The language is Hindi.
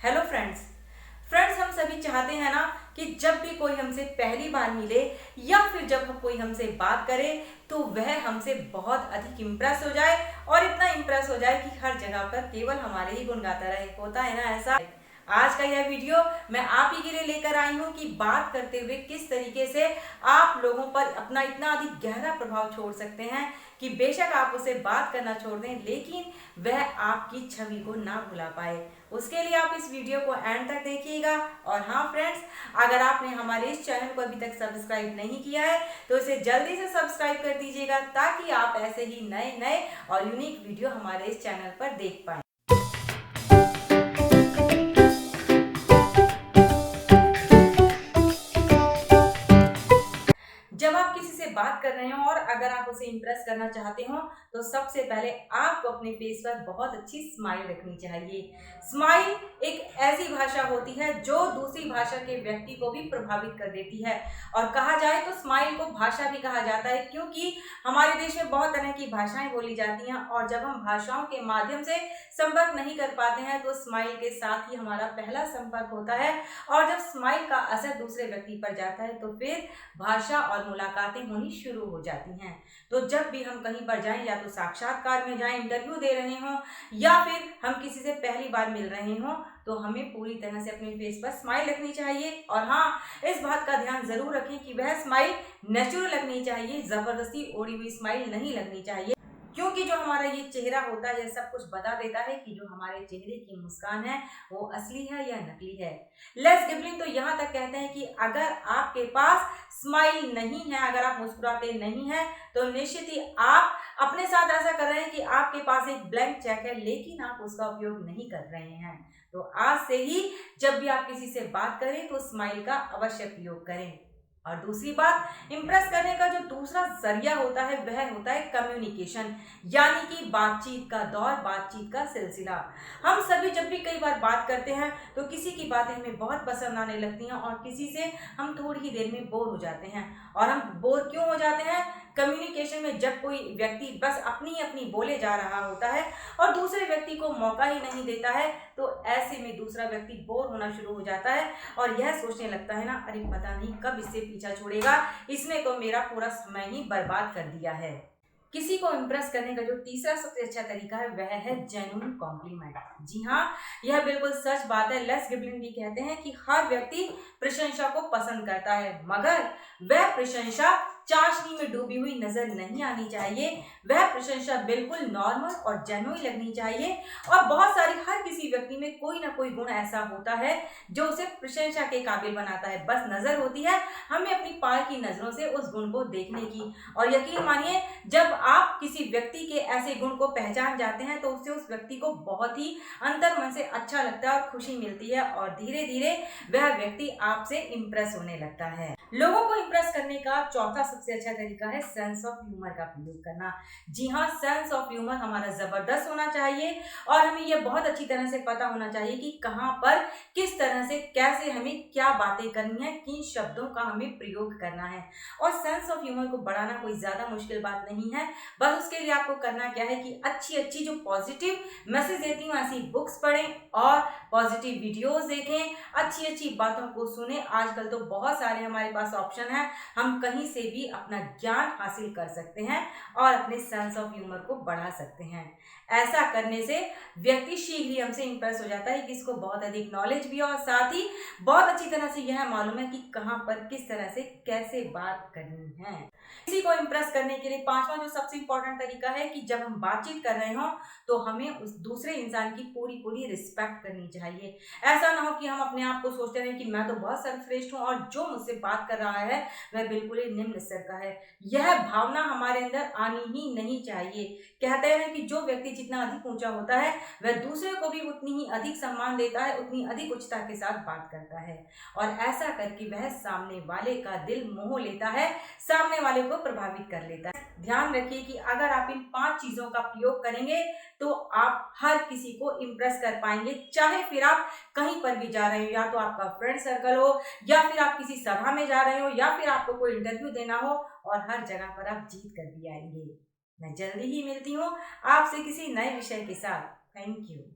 हेलो फ्रेंड्स हम सभी चाहते हैं ना कि जब भी कोई हमसे पहली बार मिले या फिर जब कोई हमसे बात करे तो वह हमसे बहुत अधिक इम्प्रेस हो जाए और इतना इम्प्रेस हो जाए कि हर जगह पर केवल हमारे ही गुण गाता रहे। होता है ना ऐसा। आज का यह वीडियो मैं आप ही के लिए लेकर आई हूँ कि बात करते हुए किस तरीके से आप लोगों पर अपना इतना अधिक गहरा प्रभाव छोड़ सकते हैं कि बेशक आप उसे बात करना छोड़ दें लेकिन वह आपकी छवि को ना भुला पाए। उसके लिए आप इस वीडियो को एंड तक देखिएगा। और हाँ फ्रेंड्स, अगर आपने हमारे इस चैनल को अभी तक सब्सक्राइब नहीं किया है तो इसे जल्दी से सब्सक्राइब कर दीजिएगा ताकि आप ऐसे ही नए नए और यूनिक वीडियो हमारे इस चैनल पर देख पाएं। जब आप किसी से बात कर रहे हो और अगर आप उसे इंप्रेस करना चाहते हो तो सबसे पहले आपको अपने फेस पर बहुत अच्छी स्माइल रखनी चाहिए। स्माइल एक ऐसी भाषा होती है जो दूसरी भाषा के व्यक्ति को भी प्रभावित कर देती है। और कहा जाए तो स्माइल को भाषा भी कहा जाता है क्योंकि हमारे देश में बहुत तरह की भाषाएं बोली जाती हैं और जब हम भाषाओं के माध्यम से संपर्क नहीं कर पाते हैं तो स्माइल के साथ ही हमारा पहला संपर्क होता है। और जब स्माइल का असर दूसरे व्यक्ति पर जाता है तो फिर भाषा और मुलाकातें होनी शुरू हो जाती हैं। तो जब भी हम कहीं पर जाएं, या तो साक्षात्कार में जाएं, इंटरव्यू दे रहे हों या फिर हम किसी से पहली बार मिल रहे हों, तो हमें पूरी तरह से अपने फेस पर स्माइल रखनी चाहिए। और हाँ, इस बात का ध्यान जरूर रखें कि वह स्माइल नेचुरल लगनी चाहिए, जबरदस्ती ओढ़ी हुई स्माइल नहीं लगनी चाहिए क्योंकि जो हमारा ये चेहरा होता है यह सब कुछ बता देता है कि जो हमारे चेहरे की मुस्कान है वो असली है या नकली है। लेस गिबलिन तो यहाँ तक कहते हैं कि अगर आपके पास स्माइल नहीं है, अगर आप मुस्कुराते नहीं हैं तो निश्चित ही आप अपने साथ ऐसा कर रहे हैं कि आपके पास एक ब्लैंक चेक है लेकिन आप उसका उपयोग नहीं कर रहे हैं। तो आज से ही जब भी आप किसी से बात करें तो स्माइल का अवश्य प्रयोग करें। और दूसरी बात, इंप्रेस करने का जो दूसरा जरिया होता है वह होता है कम्युनिकेशन, यानी कि बातचीत का दौर, बातचीत का सिलसिला। हम सभी जब भी कई बार बात करते हैं तो किसी की बातें हमें बहुत पसंद आने लगती हैं और किसी से हम थोड़ी ही देर में बोर हो जाते हैं। और हम बोर क्यों हो जाते हैं? कम्युनिकेशन में जब कोई व्यक्ति बस अपनी अपनी बोले जा रहा होता है और दूसरे व्यक्ति को मौका ही नहीं देता है तो ऐसे में दूसरा व्यक्ति बोर होना शुरू हो जाता है और यह सोचने लगता है ना, अरे पता नहीं कब इससे पीछा छोड़ेगा, इसने तो मेरा पूरा समय ही बर्बाद कर दिया है। किसी को इम्प्रेस करने का जो तीसरा सबसे अच्छा तरीका है वह है जेन्युइन कॉम्प्लीमेंट। जी हाँ, यह बिल्कुल सच बात है। लेस गिबलिन भी कहते हैं कि हर व्यक्ति प्रशंसा को पसंद करता है मगर वह प्रशंसा चाशनी में डूबी हुई नजर नहीं आनी चाहिए। वह प्रशंसा बिल्कुल नॉर्मल और जेन्युइन लगनी चाहिए। और बहुत सारी हर किसी व्यक्ति में कोई ना कोई गुण ऐसा होता है जो उसे प्रशंसा के काबिल बनाता है। बस नजर होती है हमें अपनी पार की नजरों से उस गुण को देखने की। और यकीन मानिए, जब आप किसी व्यक्ति के ऐसे गुण को पहचान जाते हैं तो उससे उस व्यक्ति को बहुत ही अंतर मन से अच्छा लगता है और खुशी मिलती है और धीरे धीरे वह व्यक्ति आपसे इम्प्रेस होने लगता है। लोगों को इम्प्रेस करने का चौथा सबसे अच्छा तरीका है सेंस ऑफ ह्यूमर का प्रयोग करना। जी हाँ, सेंस ऑफ ह्यूमर हमारा जबरदस्त होना चाहिए और हमें यह बहुत अच्छी तरह से पता होना चाहिए कि कहाँ पर किस तरह से कैसे हमें क्या बातें करनी है, किन शब्दों का हमें प्रयोग करना है। और सेंस ऑफ ह्यूमर को बढ़ाना कोई ज्यादा मुश्किल बात नहीं है। बस उसके लिए आपको करना क्या है कि अच्छी अच्छी जो पॉजिटिव मैसेज देती हूँ ऐसी बुक्स पढ़ें और पॉजिटिव वीडियोस देखें, अच्छी अच्छी बातों को सुने। आजकल तो बहुत सारे हमारे पास ऑप्शन है, हम कहीं से भी अपना ज्ञान हासिल कर सकते हैं और अपने सेंस ऑफ ह्यूमर को बढ़ा सकते हैं। ऐसा करने से व्यक्ति शीघ्र ही हमसे इंप्रेस हो जाता है कि इसको बहुत अधिक नॉलेज भी है और साथ ही बहुत अच्छी तरह से यह मालूम है कि कहां पर किस तरह से कैसे बात करनी है। किसी को इंप्रेस करने के लिए पांचवा जो सबसे इंपॉर्टेंट तरीका है कि जब हम बातचीत कर रहे हो तो हमें उस दूसरे इंसान की पूरी पूरी रिस्पेक्ट करनी चाहिए। ऐसा ना हो कि हम अपने आप को सोचते रहे कि मैं तो बहुत सर्वश्रेष्ठ हूँ और जो मुझसे बात कर रहा है वह बिल्कुल ही निम्न स्तर का है। यह भावना हमारे अंदर आनी ही नहीं चाहिए। कहते हैं कि जो व्यक्ति जितना अधिक ऊंचा होता है वह दूसरे को भी उतनी ही अधिक सम्मान देता है, उतनी अधिक उच्चता के साथ बात करता है और ऐसा करके वह सामने वाले का दिल मोह लेता है, सामने वाले को प्रभावित कर लेता है। ध्यान रखिए कि अगर आप इन 5 चीजों का प्रयोग करेंगे तो आप हर किसी को इम्प्रेस कर पाएंगे। चाहे फिर आप कहीं पर भी जा रहे हो, या तो आपका फ्रेंड सर्कल हो या फिर आप किसी सभा में जा रहे हो या फिर आपको कोई इंटरव्यू देना हो, और हर जगह पर आप जीत कर भी आएंगे। मैं जल्दी ही मिलती हूँ आपसे किसी नए विषय के साथ। Thank you.